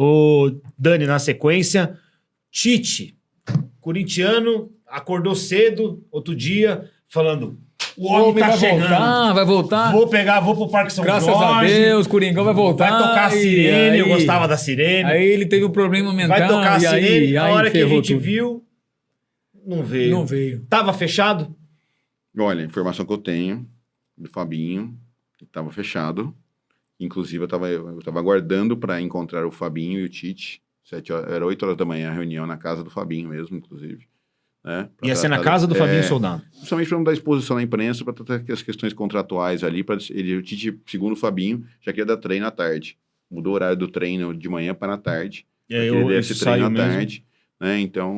O Dani, na sequência, Tite, corintiano, acordou cedo, outro dia, falando... O homem tá chegando. Vai voltar. Vou pro Parque São Jorge. Graças a Deus, Coringão vai voltar. Vai tocar a sirene, eu gostava da sirene. Aí ele teve um problema mental. Vai tocar a sirene, a hora que a gente tudo. viu, não veio. Tava fechado? Olha, a informação que eu tenho do Fabinho, tava fechado. Inclusive, eu tava aguardando para encontrar o Fabinho e o Tite. Era 8 horas da manhã a reunião na casa do Fabinho mesmo, inclusive. Né? Ia ser na casa do Fabinho Soldado. Principalmente para não dar exposição na imprensa, para tratar as questões contratuais ali. O Tite, segundo o Fabinho, já queria dar treino à tarde. Mudou o horário do treino de manhã para a tarde. E aí ele desse treino à tarde. Né? Então,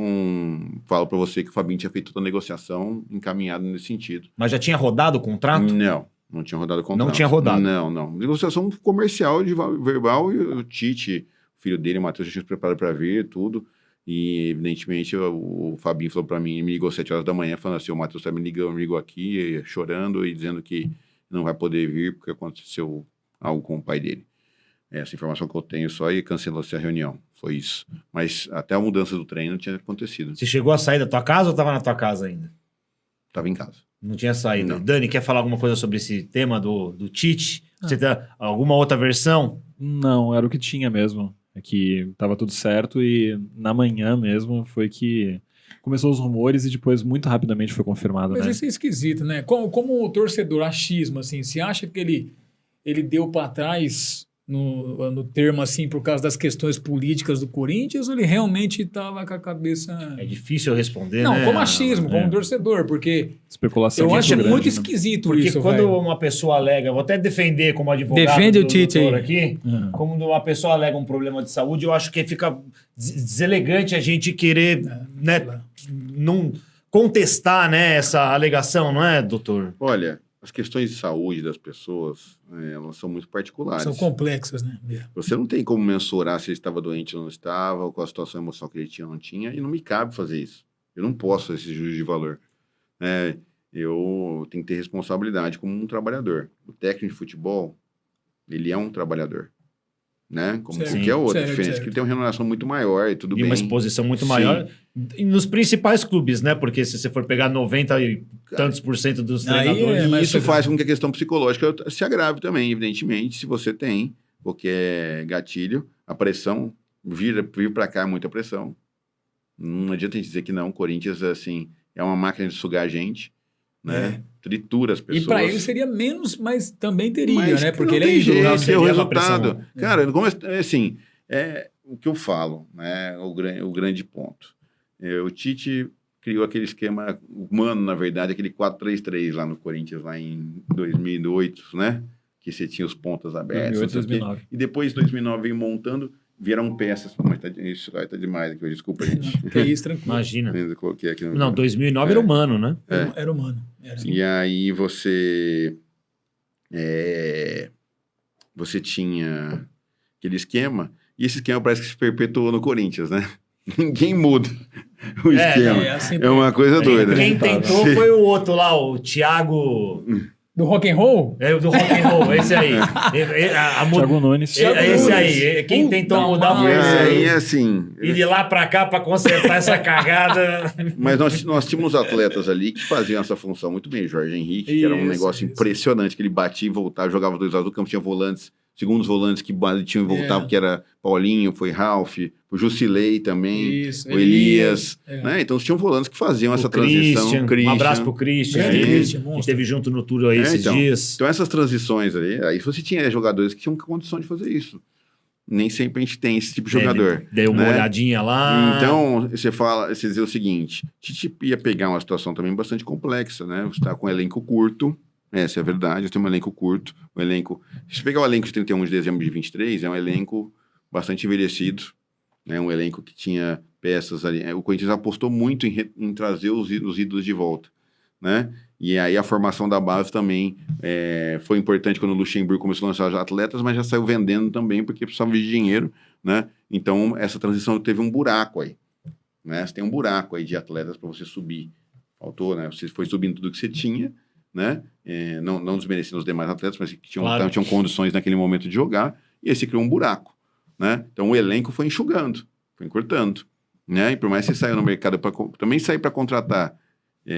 falo para você que o Fabinho tinha feito toda a negociação encaminhada nesse sentido. Mas já tinha rodado o contrato? Não tinha rodado o contrato. Não tinha rodado? Não. Negociação comercial, verbal, e o Tite, o filho dele, o Matheus, já tinha se preparado para vir, tudo. E, evidentemente, o Fabinho falou para mim, me ligou às 7 horas da manhã, falando assim, o Matheus me ligou aqui, chorando e dizendo que não vai poder vir porque aconteceu algo com o pai dele. Essa informação que eu tenho só, e cancelou-se a reunião. Foi isso. Mas até a mudança do treino tinha acontecido. Você chegou a sair da tua casa ou estava na tua casa ainda? Estava em casa. Não tinha saído. Não. Dani, quer falar alguma coisa sobre esse tema do Tite? Você tem alguma outra versão? Não, era o que tinha mesmo. É que tava tudo certo e na manhã mesmo foi que começou os rumores e depois muito rapidamente foi confirmado, Mas né? isso é esquisito, né? Como o torcedor, achismo, assim, você acha que ele deu para trás no termo, assim, por causa das questões políticas do Corinthians, ou ele realmente estava com a cabeça... É difícil eu responder, Não, né? como achismo, como torcedor, porque Especulação eu acho grande, muito né? esquisito Porque isso, quando velho. uma pessoa alega, vou até defender como advogado Defende o do Tite doutor aí. aqui, como uma pessoa alega um problema de saúde, eu acho que fica deselegante a gente querer né, não contestar né, essa alegação, não é, doutor? Olha, as questões de saúde das pessoas, elas são muito particulares. São complexas, né? Você não tem como mensurar se ele estava doente ou não estava, ou qual a situação emocional que ele tinha ou não tinha, e não me cabe fazer isso. Eu não posso fazer esse juízo de valor. Eu tenho que ter responsabilidade como um trabalhador. O técnico de futebol, ele é um trabalhador, né? Como Certo. qualquer outro. Certo, A diferença é que ele tem uma remuneração muito maior e tudo E bem. uma exposição muito Sim. maior e nos principais clubes, né? Porque se você for pegar 90 e tantos % dos Aí treinadores... mas Isso faz com que a questão psicológica se agrave também, evidentemente, se você tem qualquer gatilho, a pressão, vir para cá é muita pressão. Não adianta a gente dizer que não, o Corinthians, assim, é uma máquina de sugar a gente, né? Tritura as pessoas. E para ele seria menos, mas também teria, Mas né? Porque não ele é tem jeito, ídolo. é seria o uma resultado. pressão. Cara, assim, o que eu falo, né? O grande ponto. O Tite criou aquele esquema humano, na verdade, aquele 4-3-3 lá no Corinthians, lá em 2008, né? Que você tinha os pontas abertas. 2008, 2009. E depois, em 2009, veio montando, vieram peças. Mas isso tá demais aqui, desculpa, gente. Que é isso, tranquilo. Imagina. Eu coloquei aqui no... Não, 2009 era humano, né? Era humano. E aí você tinha aquele esquema, e esse esquema parece que se perpetuou no Corinthians, né? Ninguém muda o esquema. assim É uma coisa doida. Quem tentou foi o outro lá, o Thiago... Do rock and roll? É, do rock and roll, esse aí. Thiago Nunes. Esse aí. Quem tentou mudar foi E esse aí, aí. assim... E de lá pra cá pra consertar essa cagada. Mas nós tínhamos atletas ali que faziam essa função muito bem. Jorge Henrique, que era um negócio impressionante, que ele batia e voltava, jogava 2 lados do campo, tinha volantes, segundos volantes que batiam e voltavam, que era Paulinho, foi Ralf, o Jusilei também, o Elias. Né? Então, tinham volantes que faziam essa transição. Um abraço pro Christian. Grande Que Christian, esteve junto no tour aí esses dias. Então, essas transições aí você tinha jogadores que tinham condição de fazer isso. Nem sempre a gente tem esse tipo de jogador. Deu uma né? olhadinha lá. Então, você diz o seguinte, Tite ia pegar uma situação também bastante complexa, né? Você está com um elenco curto, essa é a verdade, tem um elenco curto, se você pegar o elenco de 31 de dezembro de 23, é um elenco bastante envelhecido, né? Um elenco que tinha peças ali, o Corinthians apostou muito em trazer os ídolos de volta, né? E aí a formação da base também foi importante quando o Luxemburgo começou a lançar os atletas, mas já saiu vendendo também porque precisava de dinheiro, né? Então essa transição teve um buraco aí, né? Você tem um buraco aí de atletas para você subir. Faltou, né? Você foi subindo tudo que você tinha, né? Não desmerecendo os demais atletas, mas que tinham condições naquele momento de jogar, e aí você criou um buraco, né? Então o elenco foi enxugando, foi encurtando, né? E por mais que você saia no mercado para também sair para contratar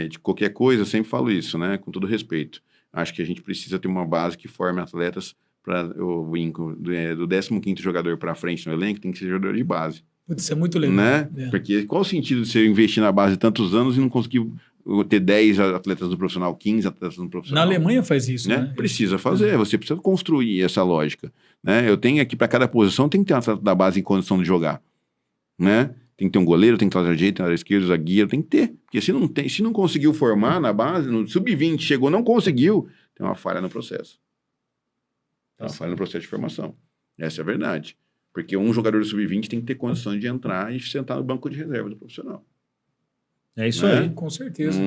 de qualquer coisa, eu sempre falo isso, né? Com todo respeito. Acho que a gente precisa ter uma base que forme atletas para do 15º jogador para frente no elenco, tem que ser jogador de base. Putz, isso é muito legal. Né? Porque qual o sentido de você investir na base tantos anos e não conseguir ter 10 atletas no profissional, 15 atletas no profissional? Na Alemanha faz isso, né? Precisa fazer, você precisa construir essa lógica. Né? Eu tenho aqui, para cada posição, tem que ter um atleta da base em condição de jogar. Né? Tem que ter um goleiro, tem que ter um lateral direito, um lateral esquerdo, zagueiro, tem que ter. Porque se não conseguiu formar na base, no sub-20 chegou, não conseguiu, tem uma falha no processo. Tem uma falha no processo de formação. Essa é a verdade. Porque um jogador do sub-20 tem que ter condições de entrar e sentar no banco de reserva do profissional. É isso Né? aí. Com certeza.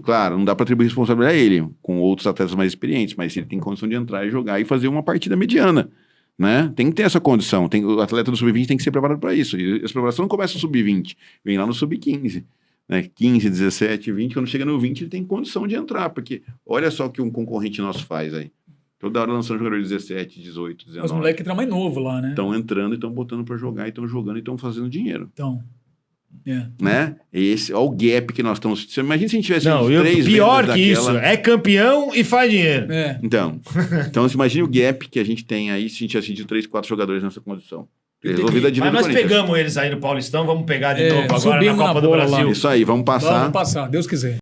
Claro, não dá para atribuir responsabilidade a ele, com outros atletas mais experientes, mas ele tem condição de entrar e jogar e fazer uma partida mediana. Né? Tem que ter essa condição. O atleta do sub-20 tem que ser preparado para isso. E essa preparação não começa no sub-20, vem lá no sub-15. Né? 15, 17, 20, quando chega no 20 ele tem condição de entrar, porque olha só o que um concorrente nosso faz aí. Toda hora lançando jogador de 17, 18, 19. Os moleques entram mais novo lá, né? Estão entrando e estão botando para jogar, e estão jogando e estão fazendo dinheiro. Então, Né? Esse, olha o gap que nós estamos... Você imagina se a gente tivesse Não, 3 pior que vezes isso, daquela... é campeão e faz dinheiro. Então você imagina o gap que a gente tem aí se a gente assistir 3, 4 jogadores nessa condição. Resolvida a dívida Mas do nós Corinthians. pegamos eles aí no Paulistão, vamos pegar de novo agora na subimos na Copa do bola Brasil. lá. Isso aí, vamos passar. Vamos passar, Deus quiser.